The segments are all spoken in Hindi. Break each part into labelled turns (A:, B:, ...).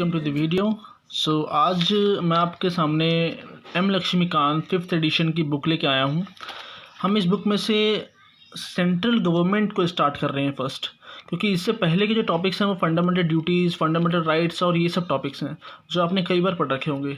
A: Welcome to the video. आज मैं आपके सामने एम लक्ष्मीकांत 5th एडिशन की बुक लेके आया हूँ। हम इस बुक में से सेंट्रल गवर्नमेंट को स्टार्ट कर रहे हैं फर्स्ट, क्योंकि इससे पहले के जो टॉपिक्स हैं वो फंडामेंटल ड्यूटीज़, फंडामेंटल राइट्स और ये सब टॉपिक्स हैं जो आपने कई बार पढ़ रखे होंगे।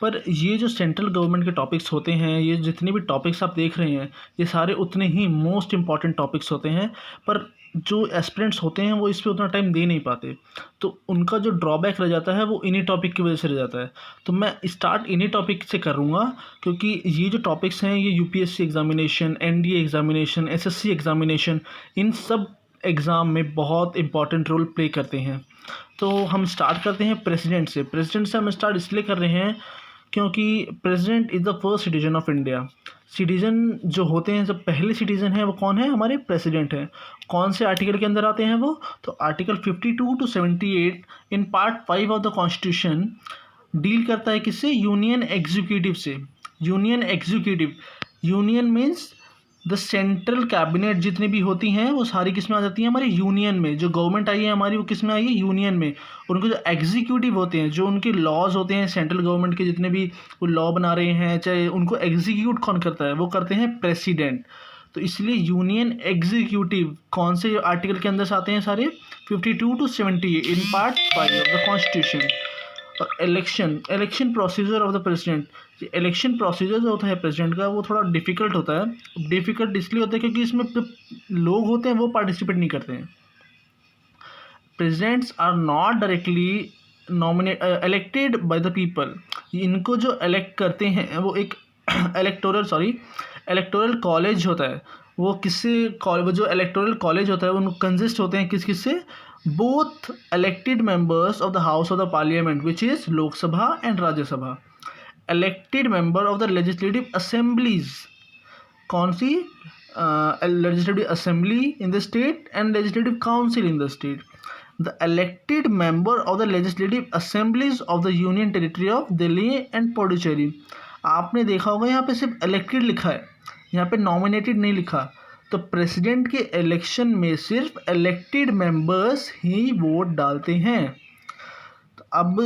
A: पर ये जो सेंट्रल गवर्नमेंट के टॉपिक्स होते हैं, ये जितने भी टॉपिक्स आप देख रहे हैं, ये सारे उतने ही मोस्ट इम्पॉर्टेंट टॉपिक्स होते हैं। पर जो एस्पिरेंट्स होते हैं वो इस पे उतना टाइम दे नहीं पाते, तो उनका जो ड्रॉबैक रह जाता है वो इन्हीं टॉपिक की वजह से रह जाता है। तो मैं स्टार्ट इन्हीं टॉपिक से करूँगा, क्योंकि ये जो टॉपिक्स हैं ये UPSC examination, NDA examination, SSC examination, इन सब एग्ज़ाम में बहुत इंपॉर्टेंट रोल प्ले करते हैं। तो हम स्टार्ट करते हैं प्रेसिडेंट से। प्रेसिडेंट से हम स्टार्ट इसलिए कर रहे हैं क्योंकि president is the first citizen of India. Citizen जो होते हैं, जब पहले सिटीजन हैं वो कौन है? हमारे प्रेसिडेंट हैं। कौन से आर्टिकल के अंदर आते हैं वो? तो article 52 to 78 in part 5 of the constitution deal करता है किससे? यूनियन एग्जीक्यूटिव से। Union executive, union means the central cabinet जितनी भी होती हैं वो सारी किस में आ जाती हैं? हमारी यूनियन में। जो गवर्नमेंट आई है हमारी वो किस में आई है? यूनियन में। और उनके जो एग्जीक्यूटिव होते हैं, जो उनके लॉज होते हैं सेंट्रल गवर्नमेंट के, जितने भी वो लॉ बना रहे हैं, चाहे उनको एग्जीक्यूट कौन करता है? वो करते हैं प्रेसिडेंट। तो इसलिए यूनियन एग्जीक्यूटिव कौन से आर्टिकल के अंदर से आते हैं? सारे 52 to 78 in part 5 of the constitution. और election procedure of the president. Election procedure जो होता है प्रेसिडेंट का वो थोड़ा डिफ़िकल्ट होता है। डिफ़िकल्ट इसलिए होता है क्योंकि इसमें लोग होते हैं वो पार्टिसिपेट नहीं करते हैं। Presidents are not directly elected by the people. इनको जो इलेक्ट करते हैं वो एक इलेक्टोरल कॉलेज होता है। वो जो इलेक्टोरल कॉलेज होता है वो कंसिस्ट होते हैं किस से? Both elected members of the house of the parliament which is Lok Sabha and Rajya Sabha. Elected member of the legislative assemblies. कौन सी? Legislative assembly in the state and legislative council in the state. The elected member of the legislative assemblies of the union territory of Delhi and Puducherry. आपने देखा होगा यहाँ पे सिर्फ इलेक्टेड लिखा है, यहाँ पे नॉमिनेटेड नहीं लिखा। तो प्रेसिडेंट के इलेक्शन में सिर्फ इलेक्टेड मेंबर्स ही वोट डालते हैं। तो अब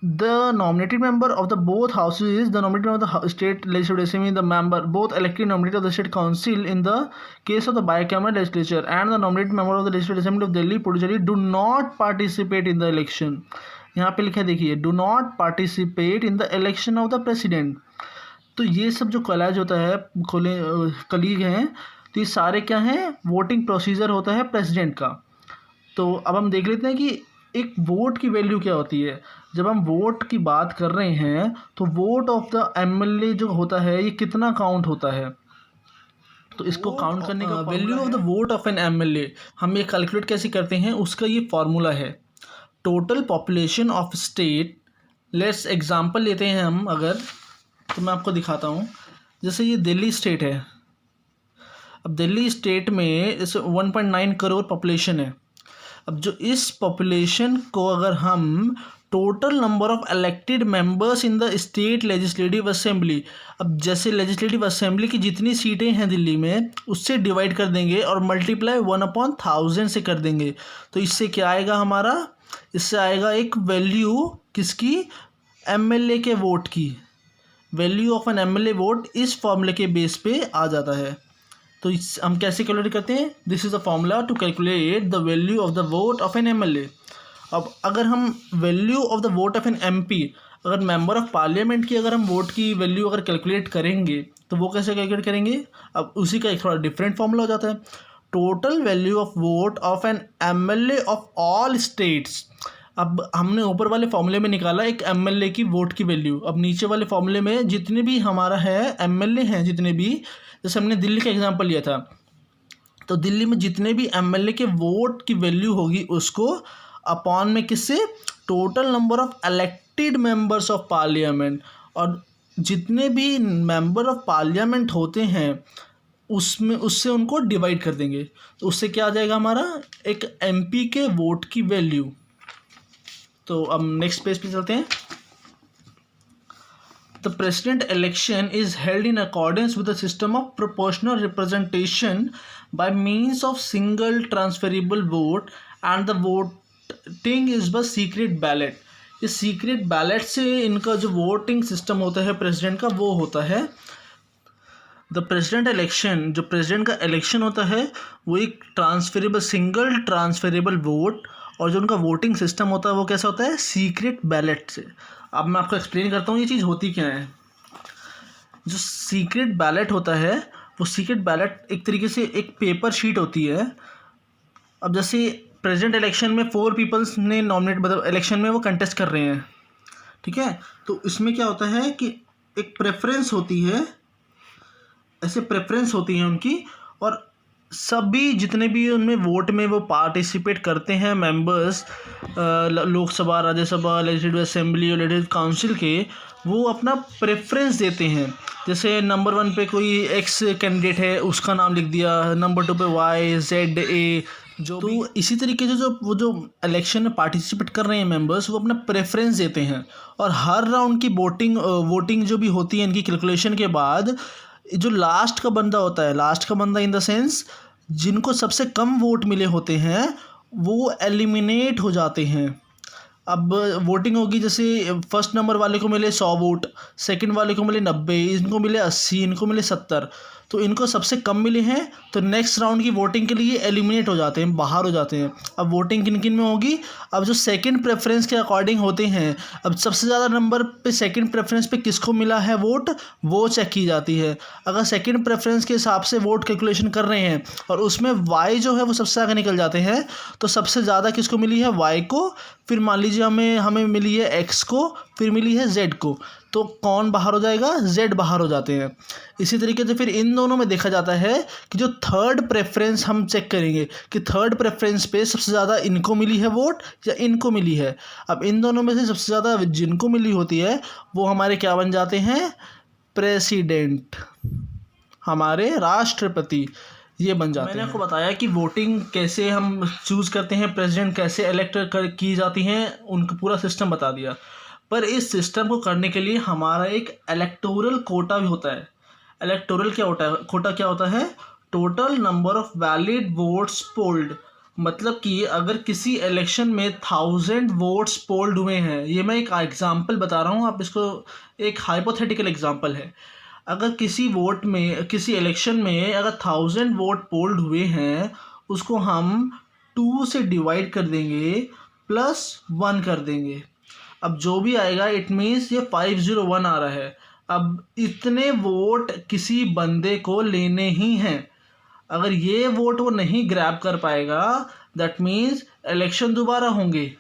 A: the nominated member of the both houses is the nominated of the state legislative assembly, the member both elected nominated of the state council in the case of the bicameral legislature and the nominated member of the legislative assembly of Delhi Puducherry do not participate in the election. यहाँ पे लिखा है, देखिए, do not participate in the election of the president. तो ये सब जो कॉलेज होता है, कलीग हैं, तो ये सारे क्या हैं? वोटिंग प्रोसीजर होता है प्रेसिडेंट का। तो अब हम देख लेते हैं कि एक वोट की वैल्यू क्या होती है। जब हम वोट की बात कर रहे हैं तो वोट ऑफ द एमएलए जो होता है ये कितना काउंट होता है? तो इसको काउंट करने का value of the vote of an MLA हम ये कैलकुलेट कैसे करते हैं, उसका ये फॉर्मूला है total population of state. Let's example लेते हैं हम, अगर तो मैं आपको दिखाता हूँ। जैसे ये दिल्ली स्टेट है। अब दिल्ली स्टेट में जैसे 1.9 करोड़ पॉपुलेशन है। अब जो इस पॉपुलेशन को अगर हम total number of elected members in the state legislative assembly, अब जैसे लेजिस्लेटिव असेंबली की जितनी सीटें हैं दिल्ली में उससे डिवाइड कर देंगे और मल्टीप्लाई 1/1000 से कर देंगे, तो इससे क्या आएगा हमारा? इससे आएगा एक वैल्यू किसकी? एमएलए के वोट की। Value of an MLA vote इस फॉर्मूले के बेस पे आ जाता है। तो हम कैसे कैलकुलेट करते हैं? This is the formula to calculate the value of the vote of an MLA. अब अगर हम value of the vote of an MP, अगर मेंबर ऑफ पार्लियामेंट की अगर हम वोट की वैल्यू अगर कैलकुलेट करेंगे तो वो कैसे कैलकुलेट करेंगे? अब उसी का एक थोड़ा डिफरेंट फॉर्मूला हो जाता है। Total value of vote of an MLA of all states. अब हमने ऊपर वाले फॉर्मूले में निकाला एक एमएलए की वोट की वैल्यू। अब नीचे वाले फॉर्मूले में जितने भी हमारा है एमएलए हैं, जितने भी, जैसे हमने दिल्ली का एग्जांपल लिया था, तो दिल्ली में जितने भी एमएलए के वोट की वैल्यू होगी उसको अपॉन में किससे? Total number of elected members of parliament. और जितने भी मेंबर ऑफ पार्लियामेंट होते हैं उसमें उससे उनको डिवाइड कर देंगे, तो उससे क्या आ जाएगा हमारा? एक एमपी के वोट की वैल्यू। तो अब नेक्स्ट पेज पे चलते हैं। The president election is held in accordance with the system of proportional representation by means of single transferable vote and the voting is by secret ballot। इस सीक्रेट बैलेट से इनका जो वोटिंग सिस्टम होता है प्रेसिडेंट का, वो होता है द प्रेसिडेंट इलेक्शन। जो प्रेसिडेंट का इलेक्शन होता है वो एक सिंगल ट्रांसफरेबल वोट, और जो उनका वोटिंग सिस्टम होता है वो कैसा होता है, सीक्रेट बैलेट से। अब मैं आपको एक्सप्लेन करता हूँ ये चीज़ होती क्या है। जो सीक्रेट बैलेट होता है, वो सीक्रेट बैलेट एक तरीके से एक पेपर शीट होती है। अब जैसे प्रेसिडेंट इलेक्शन में 4 पीपल्स ने नॉमिनेट, मतलब इलेक्शन में वो कंटेस्ट कर रहे हैं, ठीक है। तो इसमें क्या होता है कि एक प्रेफरेंस होती है, ऐसे प्रेफरेंस होती है उनकी, और सभी जितने भी उनमें वोट में वो पार्टिसिपेट करते हैं members, Lok Sabha, Rajya Sabha, legislative assembly और लेजिस्लेटिव काउंसिल के, वो अपना प्रेफरेंस देते हैं। जैसे नंबर 1 पे कोई एक्स कैंडिडेट है, उसका नाम लिख दिया, नंबर 2 पे वाई, जेड, ए, जो तो इसी तरीके से जो इलेक्शन में पार्टिसिपेट कर रहे हैं मेंबर्स, वो अपना प्रेफरेंस देते हैं। और हर राउंड की वोटिंग जो भी होती है इनकी कैलकुलेशन के बाद, जो लास्ट का बंदा इन द सेंस जिनको सबसे कम वोट मिले होते हैं, वो एलिमिनेट हो जाते हैं। अब वोटिंग होगी, जैसे फर्स्ट नंबर वाले को मिले 100 वोट, सेकंड वाले को मिले 90, इनको मिले 80, इनको मिले 70, तो इनको सबसे कम मिले हैं, तो नेक्स्ट राउंड की वोटिंग के लिए एलिमिनेट हो जाते हैं, बाहर हो जाते हैं। अब वोटिंग किन किन में होगी, अब जो सेकंड प्रेफरेंस के अकॉर्डिंग होते हैं, अब सबसे ज़्यादा नंबर पे सेकंड प्रेफरेंस पे किसको मिला है वोट, वो चेक की जाती है। अगर सेकंड प्रेफरेंस के हिसाब से वोट कैलकुलेशन कर रहे हैं और उसमें वाई जो है वो सबसे आगे निकल जाते हैं, तो सबसे ज़्यादा किसको मिली है, वाई को, फिर मान लीजिए हमें मिली है एक्स को, फिर मिली है जेड को, तो कौन बाहर हो जाएगा, जेड बाहर हो जाते हैं। इसी तरीके से फिर इन दोनों में देखा जाता है कि जो थर्ड प्रेफरेंस हम चेक करेंगे कि थर्ड प्रेफरेंस पे सबसे ज़्यादा इनको मिली है वोट या इनको मिली है। अब इन दोनों में से सबसे ज़्यादा जिनको मिली होती है वो हमारे क्या बन जाते हैं, प्रेसिडेंट, हमारे राष्ट्रपति, ये बन जाते हैं। मैंने आपको बताया कि वोटिंग कैसे हम चूज़ करते हैं, प्रेसिडेंट कैसे इलेक्ट की जाती हैं, उनका पूरा सिस्टम बता दिया। पर इस सिस्टम को करने के लिए हमारा एक इलेक्टोरल कोटा भी होता है। इलेक्टोरल क्या होता है, कोटा क्या होता है, total number of valid votes polled. मतलब कि अगर किसी इलेक्शन में 1000 वोट्स पोल्ड हुए हैं, ये मैं एक एग्जांपल बता रहा हूँ, आप इसको, एक हाइपोथेटिकल एग्जांपल है। अगर किसी इलेक्शन में अगर 1000 वोट पोल्ड हुए हैं, उसको हम 2 से डिवाइड कर देंगे, +1 कर देंगे। अब जो भी आएगा इट मीन्स ये 501 आ रहा है। अब इतने वोट किसी बंदे को लेने ही हैं। अगर ये वोट वो नहीं ग्रैब कर पाएगा, दैट मीन्स इलेक्शन दोबारा होंगे।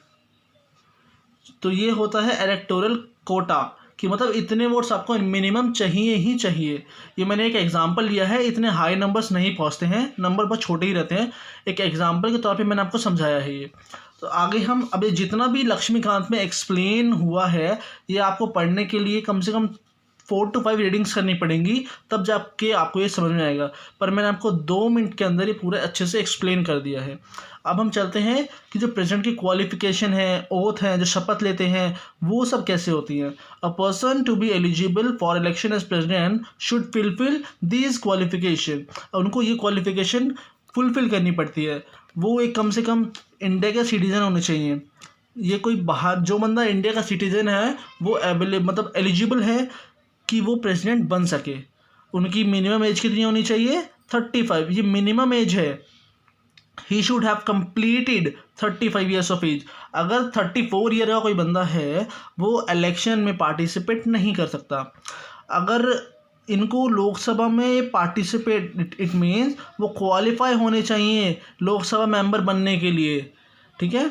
A: तो ये होता है इलेक्टोरल कोटा, कि मतलब इतने वोट्स आपको मिनिमम चाहिए ही चाहिए। ये मैंने एक एग्जांपल लिया है, इतने हाई नंबर्स नहीं पहुंचते हैं, नंबर बहुत छोटे ही रहते हैं। एक एग्जांपल के तौर पे मैंने आपको समझाया है ये। तो आगे हम अभी जितना भी लक्ष्मीकांत में एक्सप्लेन हुआ है, ये आपको पढ़ने के लिए कम से कम 4 to 5 रीडिंग्स करनी पड़ेंगी, तब जाके आपको ये समझ में आएगा। पर मैंने आपको 2 मिनट के अंदर ये पूरे अच्छे से एक्सप्लेन कर दिया है। अब हम चलते हैं कि जो प्रेसिडेंट की क्वालिफिकेशन है, ओथ हैं, जो शपथ लेते हैं, वो सब कैसे होती हैं। A person to be eligible for election as president should fulfil these qualification. उनको ये क्वालिफिकेशन फुलफिल करनी पड़ती है। वो एक कम से कम इंडिया का सिटीजन होने चाहिए। ये कोई बाहर, जो बंदा इंडिया का सिटीजन है वो मतलब एलिजिबल है कि वो प्रेसिडेंट बन सके। उनकी मिनिमम एज कितनी होनी चाहिए, 35, ये मिनिमम एज है। He should have completed 35 years of age. अगर 34 ईयर का कोई बंदा है, वो इलेक्शन में पार्टिसिपेट नहीं कर सकता। अगर इनको लोकसभा में पार्टिसिपेट, इट मीन्स वो क्वालिफाई होने चाहिए लोकसभा मेंबर बनने के लिए, ठीक है।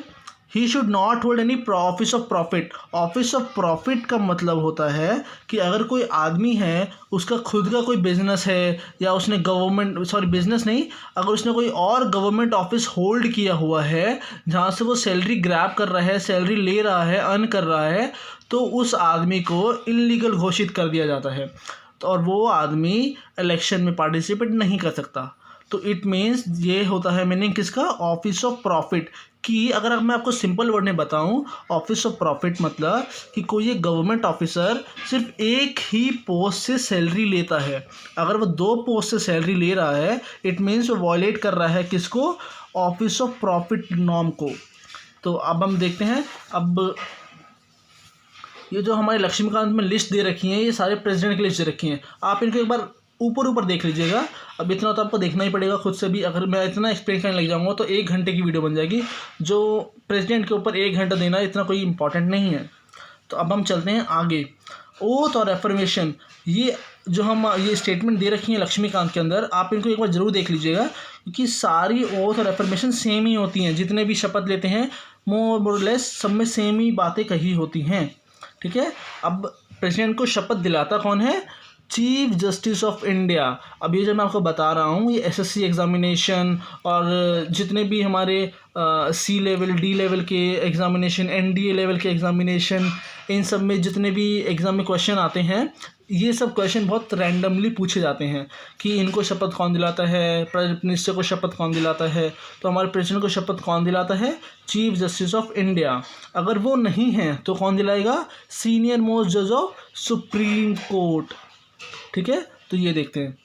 A: He should not hold any office of profit. Office of profit का मतलब होता है कि अगर कोई आदमी है, उसका खुद का कोई बिजनेस है, या उसने बिजनेस नहीं, अगर उसने कोई और गवर्नमेंट ऑफिस होल्ड किया हुआ है जहाँ से वो सैलरी ग्रैब कर रहा है, सैलरी ले रहा है, अर्न कर रहा है, तो उस आदमी को इलीगल घोषित कर दिया जाता है, तो और वो आदमी इलेक्शन में पार्टिसिपेट नहीं कर सकता। तो इट मीन्स ये होता है मीनिंग किसका, ऑफिस ऑफ प्रॉफिट की। अगर मैं आपको सिंपल वर्ड में बताऊं, ऑफिस ऑफ प्रॉफिट मतलब कि कोई एक गवर्नमेंट ऑफिसर सिर्फ एक ही पोस्ट से सैलरी लेता है। अगर वो 2 पोस्ट से सैलरी ले रहा है, इट मीन्स वो वॉयलेट कर रहा है किसको, ऑफिस ऑफ प्रॉफिट नॉर्म को। तो अब हम देखते हैं, अब ये जो हमारे लक्ष्मीकांत में लिस्ट दे रखी है, ये सारे प्रेसिडेंट की लिस्ट दे रखी है। आप इनको एक बार ऊपर देख लीजिएगा। अब इतना तो आपको देखना ही पड़ेगा खुद से भी। अगर मैं इतना एक्सप्लेन करने लग जाऊँगा तो 1 घंटे की वीडियो बन जाएगी। जो प्रेसिडेंट के ऊपर 1 घंटा देना इतना कोई इंपॉर्टेंट नहीं है। तो अब हम चलते हैं आगे। ओथ और एफर्मेशन, ये जो हम ये स्टेटमेंट दे रखी है लक्ष्मीकांत के अंदर, आप इनको एक बार ज़रूर देख लीजिएगा, क्योंकि सारी ओथ और एफर्मेशन सेम ही होती हैं। जितने भी शपथ लेते हैं मोर लेस सब में सेम ही बातें कही होती हैं, ठीक है। अब प्रेसिडेंट को शपथ दिलाता कौन है? Chief justice of India. अब ये जो मैं आपको बता रहा हूँ, ये एसएससी एग्ज़ामिनेशन और जितने भी हमारे सी लेवल, डी लेवल के एग्ज़ामिनेशन, एनडीए लेवल के एग्ज़ामिनेशन, इन सब में जितने भी एग्ज़ाम में क्वेश्चन आते हैं, ये सब क्वेश्चन बहुत रैंडमली पूछे जाते हैं कि इनको शपथ कौन दिलाता है, प्राइम मिनिस्टर को शपथ कौन दिलाता है। तो हमारे प्रेसिडेंट को शपथ कौन दिलाता है? Chief justice of India. अगर वो नहीं है तो कौन दिलाएगा? सीनियर मोस्ट जज ऑफ सुप्रीम कोर्ट, ठीक है। तो ये देखते हैं।